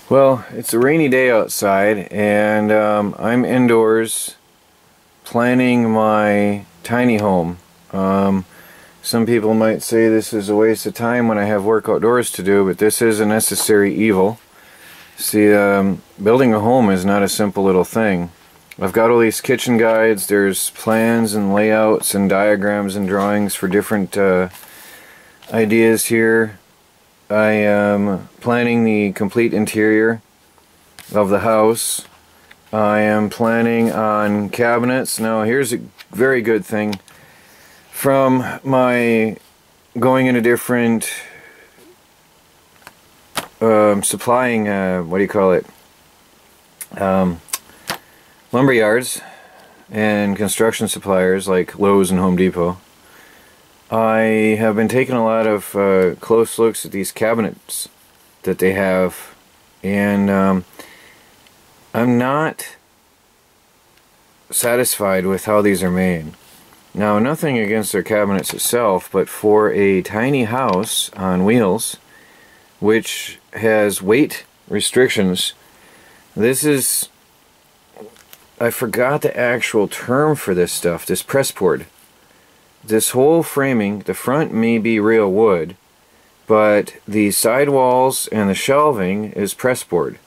Well, it's a rainy day outside, and I'm indoors planning my tiny home. Some people might say this is a waste of time when I have work outdoors to do, but this is a necessary evil. See, building a home is not a simple little thing. I've got all these kitchen guides, there's plans and layouts and diagrams and drawings for different ideas here. I am planning the complete interior of the house. I am planning on cabinets. Now here's a very good thing. From my going into different supplying, what do you call it, lumber yards and construction suppliers like Lowe's and Home Depot, I have been taking a lot of close looks at these cabinets that they have, and I'm not satisfied with how these are made. Now, nothing against their cabinets itself, but for a tiny house on wheels, which has weight restrictions, this is, I forgot the actual term for this stuff, this pressboard. This whole framing, the front may be real wood, but the sidewalls and the shelving is pressboard.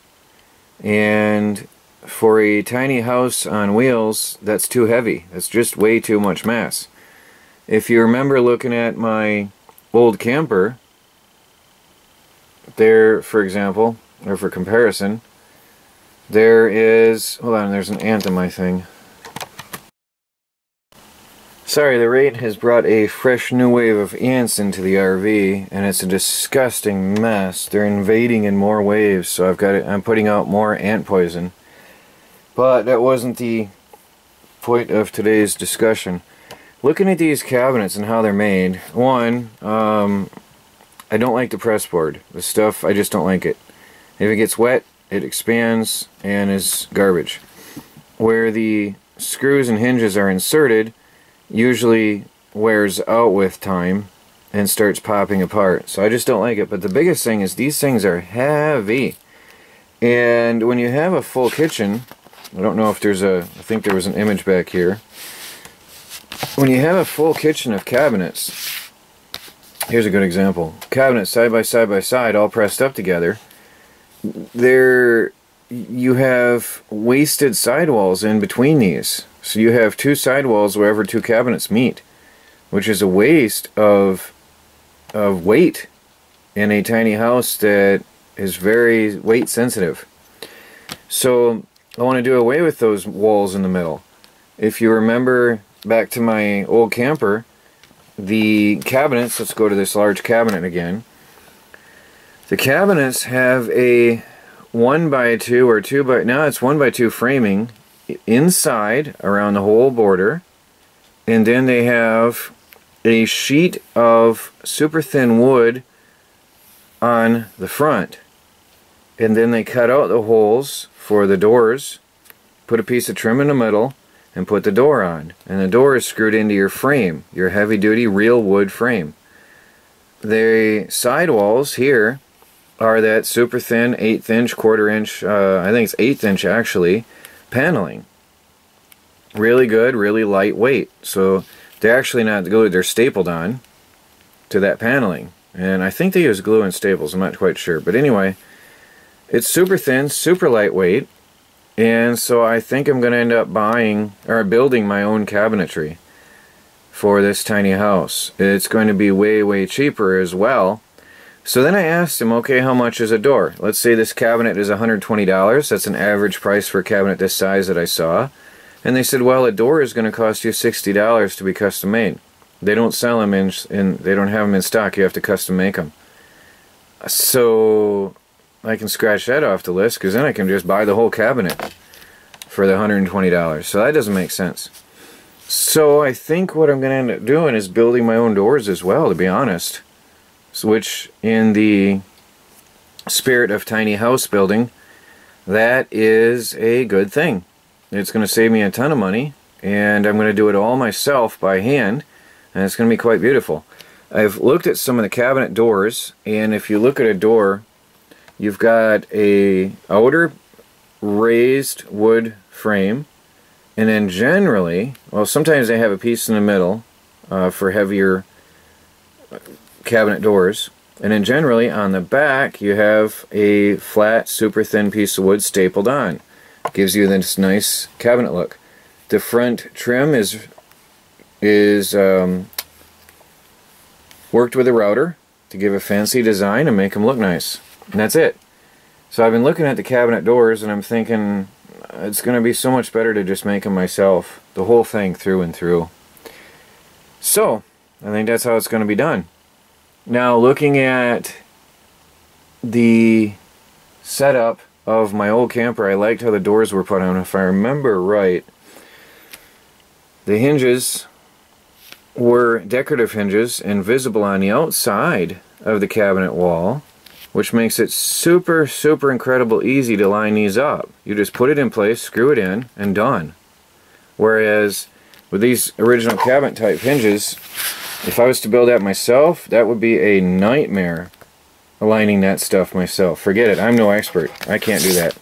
And for a tiny house on wheels, that's too heavy. That's just way too much mass. If you remember looking at my old camper, there, for example, or for comparison, there is, hold on, there's an ant in my thing. Sorry, the rain has brought a fresh new wave of ants into the RV, and it's a disgusting mess. They're invading in more waves, so I'm putting out more ant poison. But that wasn't the point of today's discussion. Looking at these cabinets and how they're made, one, I don't like the pressboard. The stuff, I just don't like it. If it gets wet, it expands and is garbage. Where the screws and hinges are inserted, usually wears out with time and starts popping apart. So I just don't like it. But the biggest thing is these things are heavy. And when you have a full kitchen, I don't know if there's I think there was an image back here. When you have a full kitchen of cabinets, here's a good example. Cabinets side by side, all pressed up together. You have wasted sidewalls in between these. So you have two sidewalls wherever two cabinets meet, which is a waste of weight in a tiny house that is very weight sensitive. So I want to do away with those walls in the middle. If you remember back to my old camper, the cabinets, let's go to this large cabinet again. The cabinets have a 1x2 or 2x, now it's 1x2 framing inside around the whole border, and then they have a sheet of super thin wood on the front, and then they cut out the holes for the doors, put a piece of trim in the middle, and put the door on, and the door is screwed into your frame, your heavy-duty real wood frame. The sidewalls here are that super thin 1/8 inch, 1/4 inch, I think it's 1/8 inch actually, paneling. Really good, really lightweight. So they're actually not glued, they're stapled on to that paneling. And I think they use glue and staples, I'm not quite sure. But anyway, it's super thin, super lightweight. And so I think I'm going to end up buying or building my own cabinetry for this tiny house. It's going to be way, way cheaper as well. So then I asked him, okay, how much is a door? Let's say this cabinet is $120. That's an average price for a cabinet this size that I saw. And they said, well, a door is going to cost you $60 to be custom made. They don't sell them they don't have them in stock. You have to custom make them. So I can scratch that off the list, because then I can just buy the whole cabinet for the $120. So that doesn't make sense. So I think what I'm going to end up doing is building my own doors as well, to be honest. Which, in the spirit of tiny house building, that is a good thing. It's going to save me a ton of money, and I'm going to do it all myself by hand, and it's going to be quite beautiful. I've looked at some of the cabinet doors, and if you look at a door you've got a outer raised wood frame, and then generally, well, sometimes they have a piece in the middle for heavier cabinet doors, and then generally on the back you have a flat, super thin piece of wood stapled on. Gives you this nice cabinet look. The front trim is worked with a router to give a fancy design and make them look nice, and that's it. So I've been looking at the cabinet doors and I'm thinking it's going to be so much better to just make them myself, the whole thing through and through. So I think that's how it's going to be done. Now, looking at the setup of my old camper, I liked how the doors were put on. If I remember right, the hinges were decorative hinges and visible on the outside of the cabinet wall, which makes it super, super incredible easy to line these up. You just put it in place, screw it in, and done. Whereas with these original cabinet type hinges, if I was to build that myself, that would be a nightmare aligning that stuff myself. Forget it, I'm no expert. I can't do that.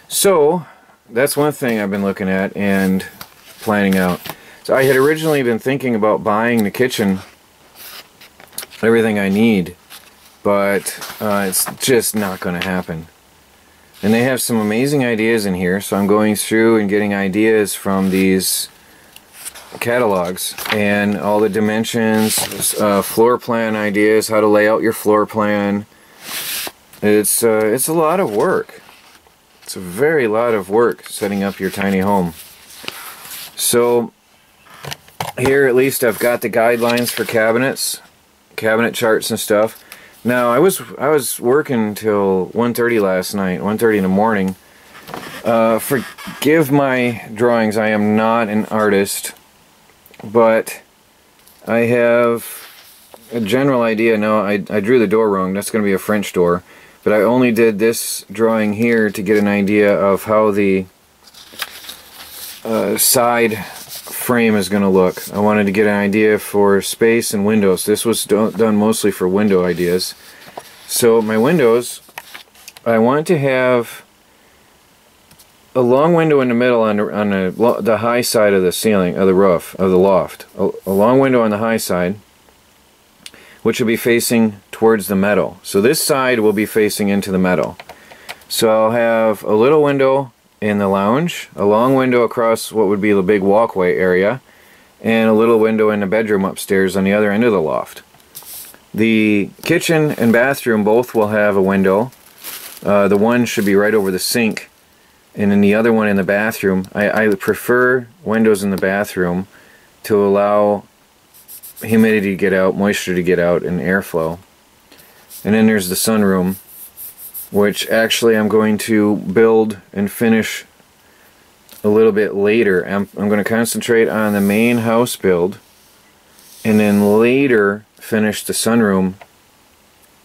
So that's one thing I've been looking at and planning out. So I had originally been thinking about buying the kitchen, everything I need, but it's just not going to happen. And they have some amazing ideas in here, so I'm going through and getting ideas from these catalogs and all the dimensions, floor plan ideas, how to lay out your floor plan. It's a lot of work. It's a very lot of work setting up your tiny home. So here at least I've got the guidelines for cabinets, cabinet charts and stuff. Now I was working till 1:30 last night, 1:30 in the morning. Forgive my drawings, I am not an artist, but I have a general idea. Now I drew the door wrong, that's going to be a French door, but I only did this drawing here to get an idea of how the side frame is going to look. I wanted to get an idea for space and windows. This was done mostly for window ideas. So my windows, I want to have a long window in the middle on the high side of the ceiling, of the roof, of the loft. A long window on the high side, which will be facing towards the meadow. So this side will be facing into the meadow. So I'll have a little window in the lounge, a long window across what would be the big walkway area, and a little window in the bedroom upstairs on the other end of the loft. The kitchen and bathroom both will have a window. The one should be right over the sink, and then the other one in the bathroom. I prefer windows in the bathroom to allow humidity to get out, moisture to get out, and airflow. And then there's the sunroom, which actually I'm going to build and finish a little bit later. I'm going to concentrate on the main house build, and then later finish the sunroom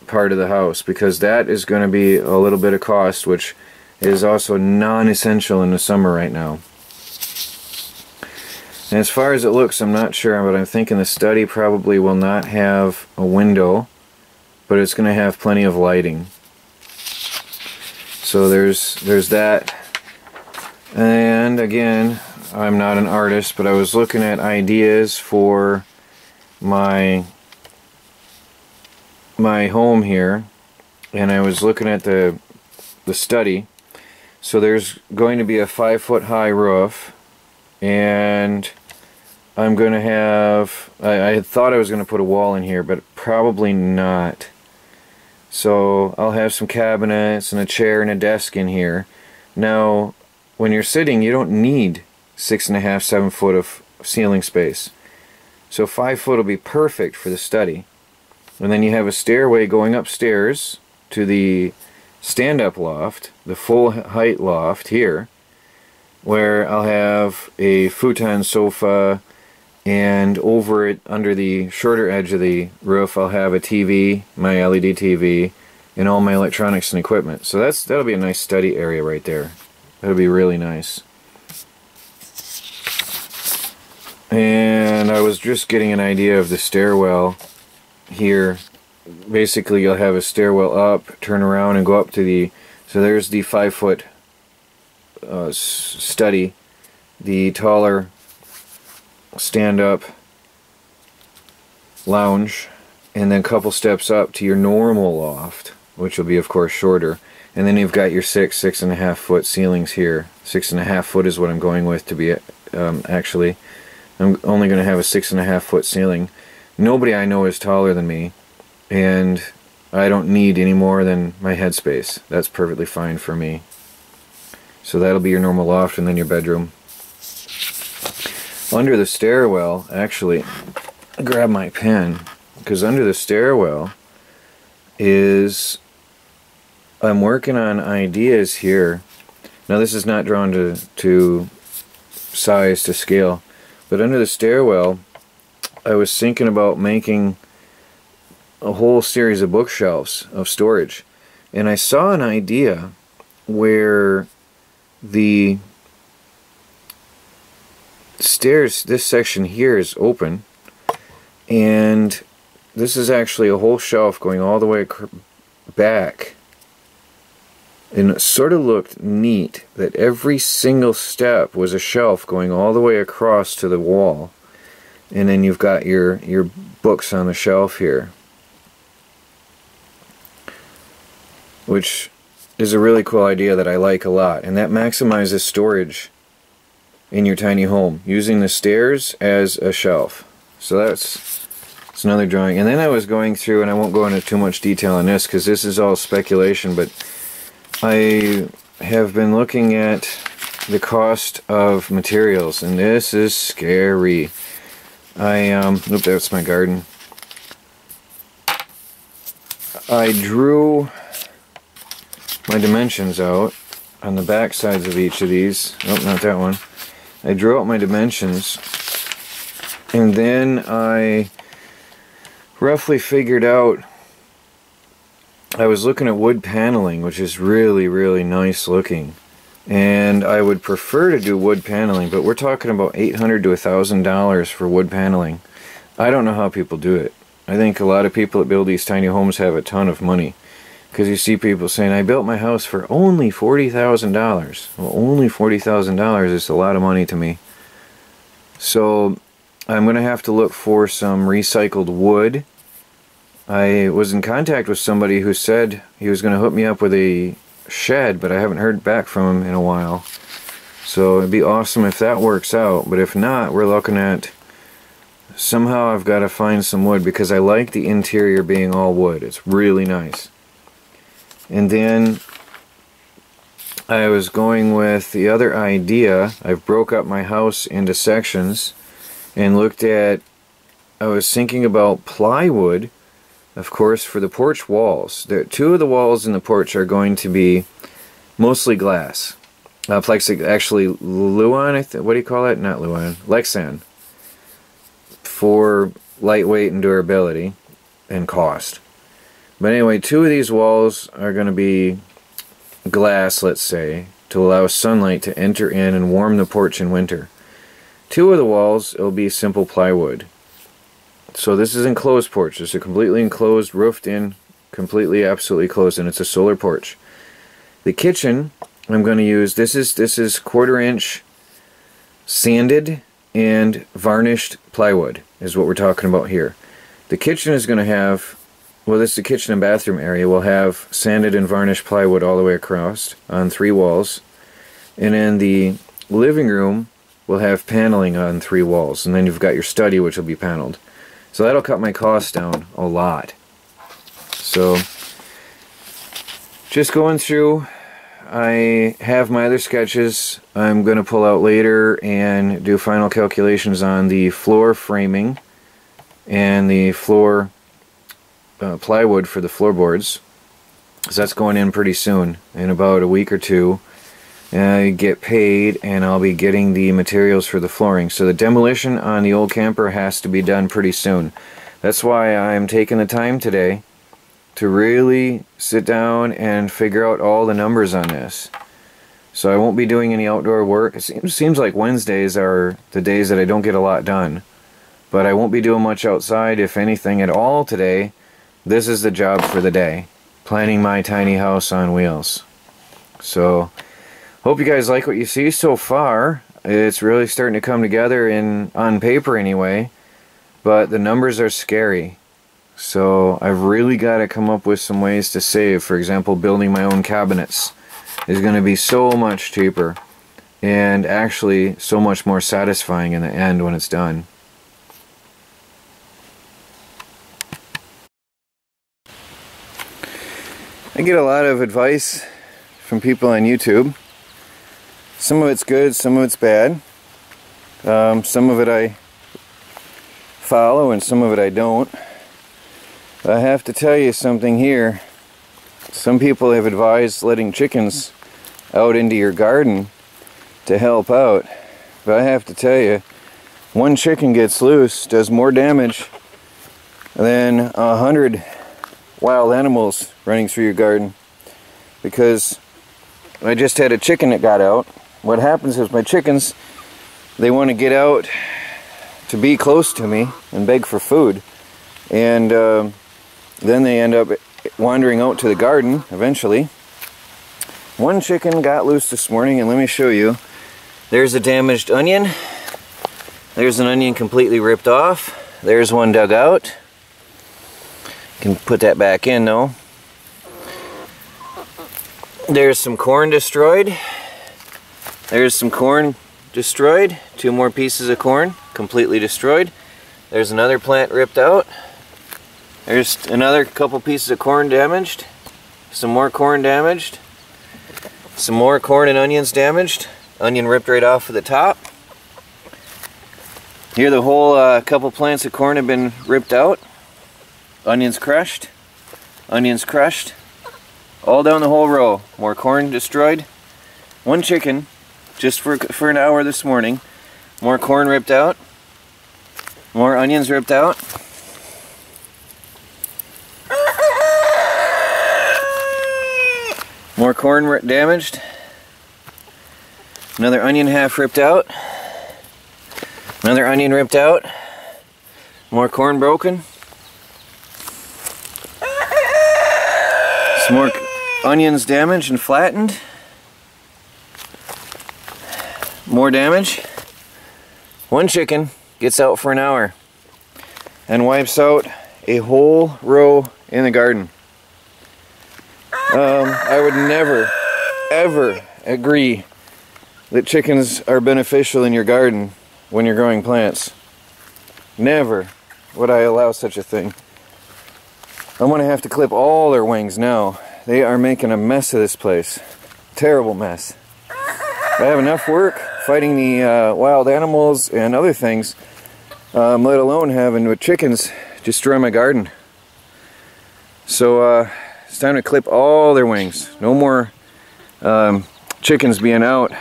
part of the house, because that is going to be a little bit of cost, which is also non-essential in the summer right now. And as far as it looks, I'm not sure, but I'm thinking the study probably will not have a window, but it's going to have plenty of lighting. So there's that. And again, I'm not an artist, but I was looking at ideas for my home here, and I was looking at the study. So there's going to be a 5-foot high roof, and I'm going to have, I had thought I was going to put a wall in here, but probably not. So I'll have some cabinets and a chair and a desk in here. Now, when you're sitting, you don't need 6.5, 7 foot of ceiling space. So 5 foot will be perfect for the study. And then you have a stairway going upstairs to the stand-up loft, the full height loft here, where I'll have a futon sofa, and over it, under the shorter edge of the roof, I'll have a TV, my LED TV, and all my electronics and equipment. So that'll be a nice study area right there. That'll be really nice. And I was just getting an idea of the stairwell here basically you'll have a stairwell up, turn around and go up to the, so there's the 5-foot study, the taller stand-up lounge, and then a couple steps up to your normal loft, which will be of course shorter. And then you've got your 6.5 foot ceilings here. 6.5 foot is what I'm going with to be, actually. I'm only going to have a 6.5 foot ceiling. Nobody I know is taller than me, and I don't need any more than my headspace. That's perfectly fine for me. So that'll be your normal loft and then your bedroom. Under the stairwell, actually, grab my pen, because under the stairwell is, I'm working on ideas here. Now this is not drawn to size, to scale, but under the stairwell I was thinking about making a whole series of bookshelves of storage, and I saw an idea where the stairs, this section here is open, and this is actually a whole shelf going all the way back, and it sort of looked neat that every single step was a shelf going all the way across to the wall, and then you've got your books on the shelf here, which is a really cool idea that I like a lot, and that maximizes storage in your tiny home, using the stairs as a shelf. So that's another drawing. And then I was going through, and I won't go into too much detail on this because this is all speculation, but I have been looking at the cost of materials, and this is scary. Oops, that's my garden. I drew my dimensions out on the back sides of each of these. Oh, not that one. I drew out my dimensions, and then I roughly figured out, I was looking at wood paneling, which is really, really nice looking, and I would prefer to do wood paneling, but we're talking about $800 to $1,000 for wood paneling. I don't know how people do it. I think a lot of people that build these tiny homes have a ton of money, because you see people saying, I built my house for only $40,000. Well, only $40,000 is a lot of money to me. So I'm going to have to look for some recycled wood. I was in contact with somebody who said he was going to hook me up with a shed, but I haven't heard back from him in a while. So it'd be awesome if that works out, but if not, we're looking at, somehow I've got to find some wood, because I like the interior being all wood. It's really nice. And then I was going with the other idea. I've broke up my house into sections and looked at, I was thinking about plywood, of course, for the porch walls. Two of the walls in the porch are going to be mostly glass. Actually, Luan, what do you call it? Not Luan, Lexan, for lightweight and durability and cost. But anyway, two of these walls are going to be glass, let's say, to allow sunlight to enter in and warm the porch in winter. Two of the walls will be simple plywood. So this is enclosed porch. It's a completely enclosed, roofed in, completely, absolutely closed, and it's a solar porch. The kitchen, I'm going to use, this is 1/4 inch sanded and varnished plywood is what we're talking about here. The kitchen is going to have, well, this is the kitchen and bathroom area, will have sanded and varnished plywood all the way across on 3 walls. And then the living room will have paneling on 3 walls. And then you've got your study, which will be paneled. So that'll cut my costs down a lot. So just going through, I have my other sketches I'm going to pull out later and do final calculations on the floor framing and the floor plywood for the floorboards. So that's going in pretty soon, in about a week or two. I get paid and I'll be getting the materials for the flooring. So the demolition on the old camper has to be done pretty soon. That's why I'm taking the time today to really sit down and figure out all the numbers on this. So I won't be doing any outdoor work. It seems like Wednesdays are the days that I don't get a lot done. But I won't be doing much outside, if anything at all today, this is the job for the day. Planning my tiny house on wheels. So, hope you guys like what you see so far. It's really starting to come together on paper anyway. But the numbers are scary. So I've really got to come up with some ways to save. For example, building my own cabinets is going to be so much cheaper. And actually so much more satisfying in the end when it's done. I get a lot of advice from people on YouTube. Some of it's good, some of it's bad. Some of it I follow and some of it I don't. But I have to tell you something here. Some people have advised letting chickens out into your garden to help out. But I have to tell you, one chicken gets loose, does more damage than 100 wild animals running through your garden. Because I just had a chicken that got out. What happens is my chickens, they want to get out to be close to me and beg for food, and then they end up wandering out to the garden eventually. One chicken got loose this morning, and let me show you. There's a damaged onion. There's an onion completely ripped off. There's one dug out. Can put that back in though. There's some corn destroyed. There's some corn destroyed. 2 more pieces of corn completely destroyed. There's another plant ripped out. There's another couple pieces of corn damaged. Some more corn damaged. Some more corn and onions damaged. Onion ripped right off of the top. Here the whole couple plants of corn have been ripped out. Onions crushed. Onions crushed. All down the whole row. More corn destroyed. One chicken, just for an hour this morning. More corn ripped out. More onions ripped out. More corn damaged. Another onion half ripped out. Another onion ripped out. More corn broken. Some more onions damaged and flattened. More damage. One chicken gets out for an hour and wipes out a whole row in the garden. I would never, ever agree that chickens are beneficial in your garden when you're growing plants. Never would I allow such a thing. I'm going to have to clip all their wings now. They are making a mess of this place. Terrible mess. I have enough work fighting the wild animals and other things, let alone having with chickens destroy my garden. So it's time to clip all their wings. No more chickens being out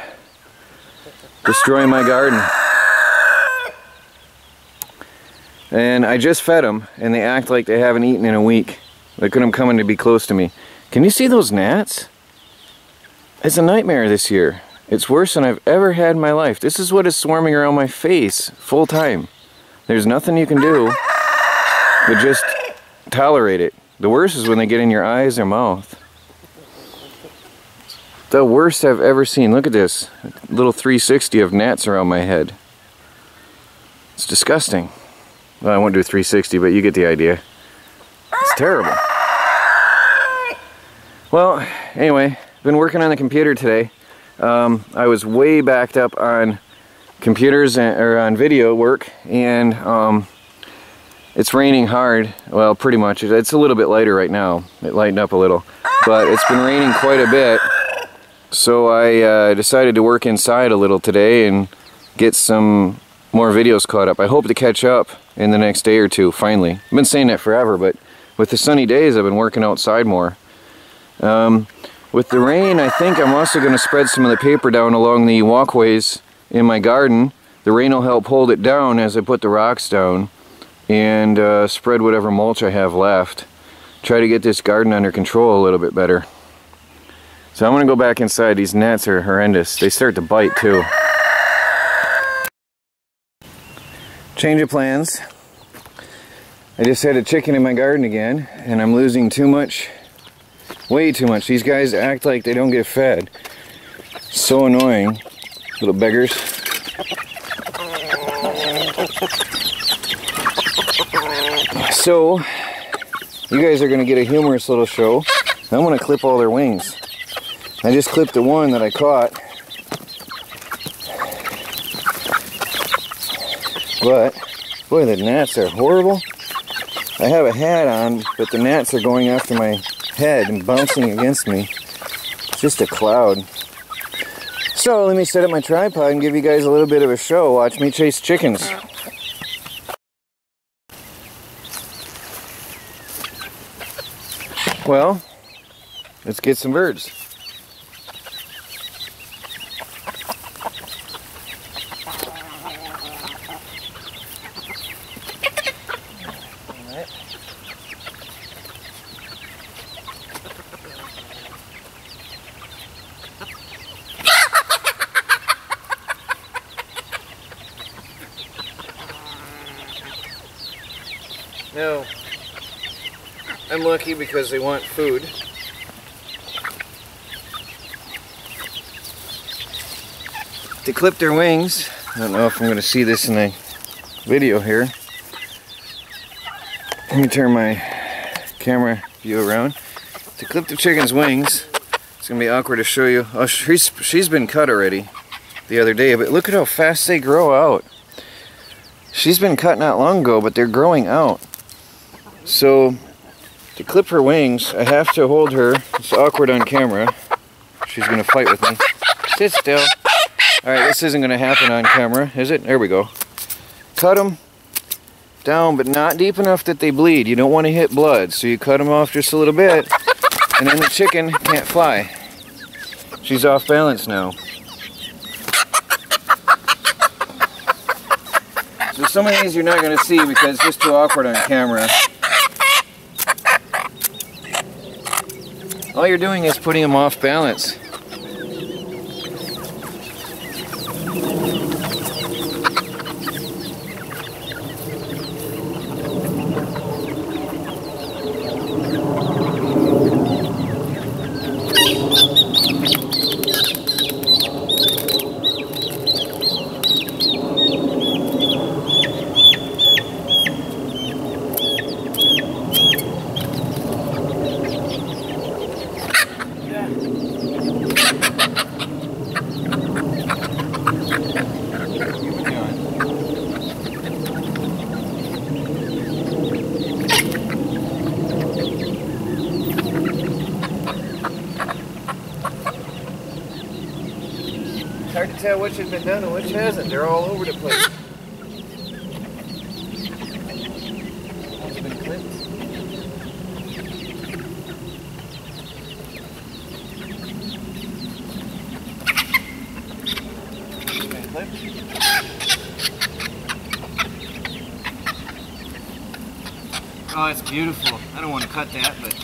destroying my garden. And I just fed them, and they act like they haven't eaten in a week. Look at them coming to be close to me. Can you see those gnats? It's a nightmare this year. It's worse than I've ever had in my life. This is what is swarming around my face full time. There's nothing you can do but just tolerate it. The worst is when they get in your eyes or mouth. The worst I've ever seen. Look at this. A little 360 of gnats around my head. It's disgusting. Well, I won't do 360, but you get the idea. It's terrible. Well, anyway, been working on the computer today. I was way backed up on computers or on video work, and it's raining hard. Well, pretty much. It's a little bit lighter right now. It lightened up a little, but it's been raining quite a bit. So I decided to work inside a little today and get some more videos caught up. I hope to catch up in the next day or two, finally. I've been saying that forever, but with the sunny days, I've been working outside more. With the rain, I think I'm also going to spread some of the paper down along the walkways in my garden. The rain will help hold it down as I put the rocks down, and spread whatever mulch I have left. Try to get this garden under control a little bit better. So I'm going to go back inside. These gnats are horrendous. They start to bite too. Change of plans. I just had a chicken in my garden again, and I'm losing too much, way too much. These guys act like they don't get fed. So annoying, little beggars. So, you guys are going to get a humorous little show. I'm going to clip all their wings. I just clipped the one that I caught. But, boy, the gnats are horrible. I have a hat on, but the gnats are going after my head and bouncing against me. It's just a cloud. So, let me set up my tripod and give you guys a little bit of a show. Watch me chase chickens. Well, let's get some birds. Now, I'm lucky because they want food. To clip their wings, I don't know if I'm going to see this in the video here. Let me turn my camera view around. To clip the chicken's wings, it's going to be awkward to show you. Oh, she's been cut already the other day, but look at how fast they grow out. She's been cut not long ago, but they're growing out. So, to clip her wings, I have to hold her. It's awkward on camera. She's going to fight with me. Sit still. Alright, this isn't going to happen on camera, is it? There we go. Cut them down, but not deep enough that they bleed. You don't want to hit blood, so you cut them off just a little bit, and then the chicken can't fly. She's off balance now. So some of these you're not going to see because it's just too awkward on camera. All you're doing is putting them off balance. It's hard to tell which has been done and which hasn't. They're all over the place. One's been clipped. Been clipped. Oh, it's beautiful. I don't want to cut that, but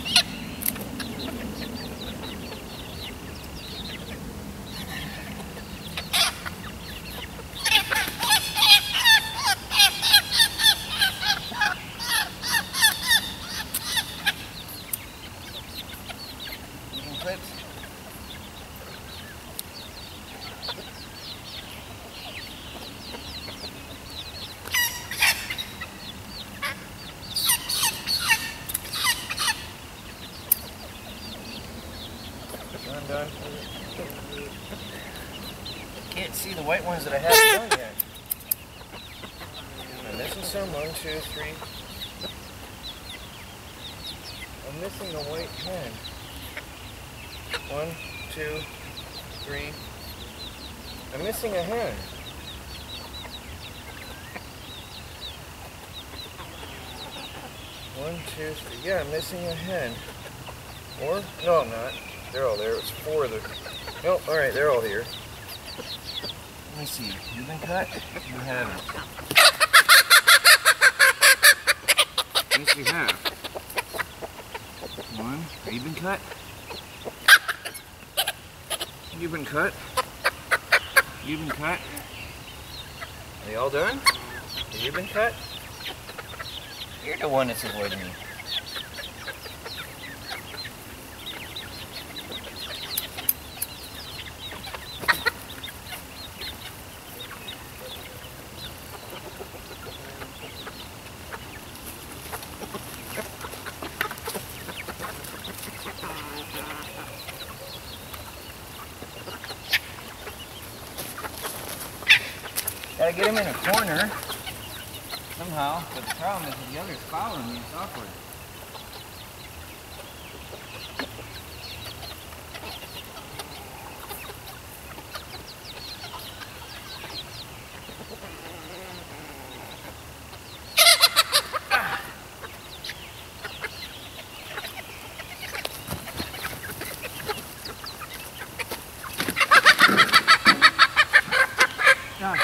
done. Can't see the white ones that I haven't done yet. I'm missing some. 1, 2, 3. I'm missing the white hen. 1, 2, 3. I'm missing a hen. 1, 2, 3. Yeah, I'm missing a hen. Or? No, I'm not. They're all there. It's 4 of them. Nope, alright, they're all here. Let me see. You've been cut? You haven't. Yes, you have. 1. Have you been cut? You've been cut? You've been cut? Are they all done? Have you been cut? You're the one that's avoiding me. Gotta get him in a corner somehow, but the problem is the other's following me. It's awkward.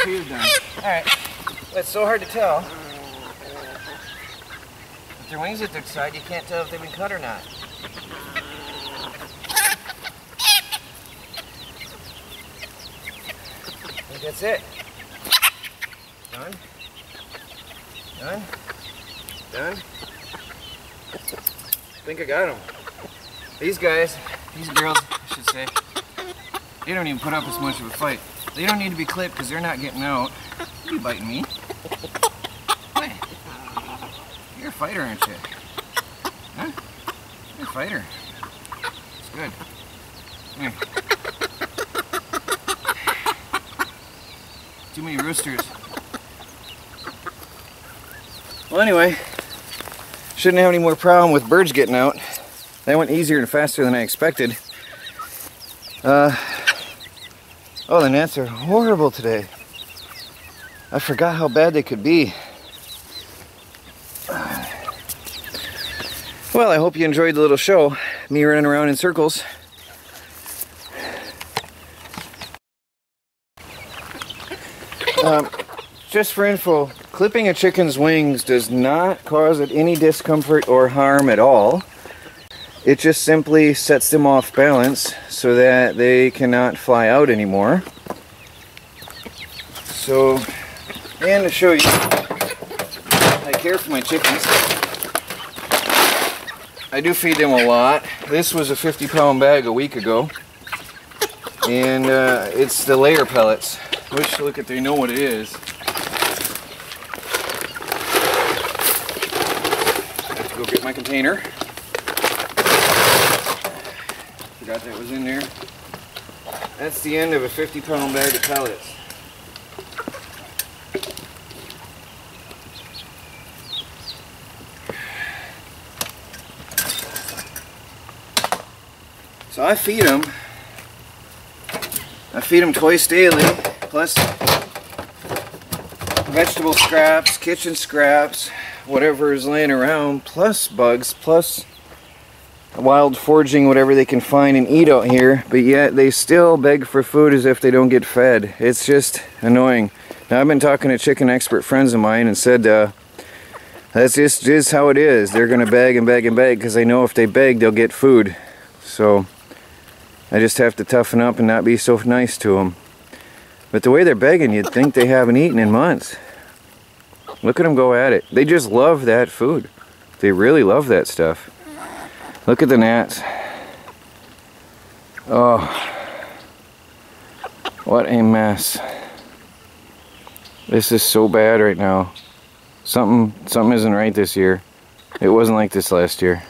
She's done. Alright. It's so hard to tell. With their wings at their side, you can't tell if they've been cut or not. I think that's it. Done. Done. Done. I think I got them. These guys, these girls, I should say, they don't even put up as much of a fight. They don't need to be clipped because they're not getting out. You biting me? Hey, you're a fighter, aren't you? Huh? You're a fighter. It's good. Here. Too many roosters. Well, anyway, shouldn't have any more problem with birds getting out. That went easier and faster than I expected. Oh, the gnats are horrible today. I forgot how bad they could be. Well, I hope you enjoyed the little show. Me running around in circles. Just for info, clipping a chicken's wings does not cause it any discomfort or harm at all. It just simply sets them off balance so that they cannot fly out anymore. So, and to show you, I care for my chickens. I do feed them a lot. This was a 50-pound bag a week ago. And it's the layer pellets, which, look at, they know what it is. I have to go get my container. Forgot that was in there. That's the end of a 50-pound bag of pellets. So I feed them. I feed them twice daily, plus vegetable scraps, kitchen scraps, whatever is laying around, plus bugs, plus wild foraging, whatever they can find and eat out here, but yet they still beg for food as if they don't get fed. It's just annoying. Now, I've been talking to chicken expert friends of mine and said that's just how it is. They're going to beg and beg and beg because they know if they beg, they'll get food. So I just have to toughen up and not be so nice to them. But the way they're begging, you'd think they haven't eaten in months. Look at them go at it. They just love that food. They really love that stuff. Look at the gnats. Oh, what a mess. This is so bad right now. Something isn't right this year. It wasn't like this last year.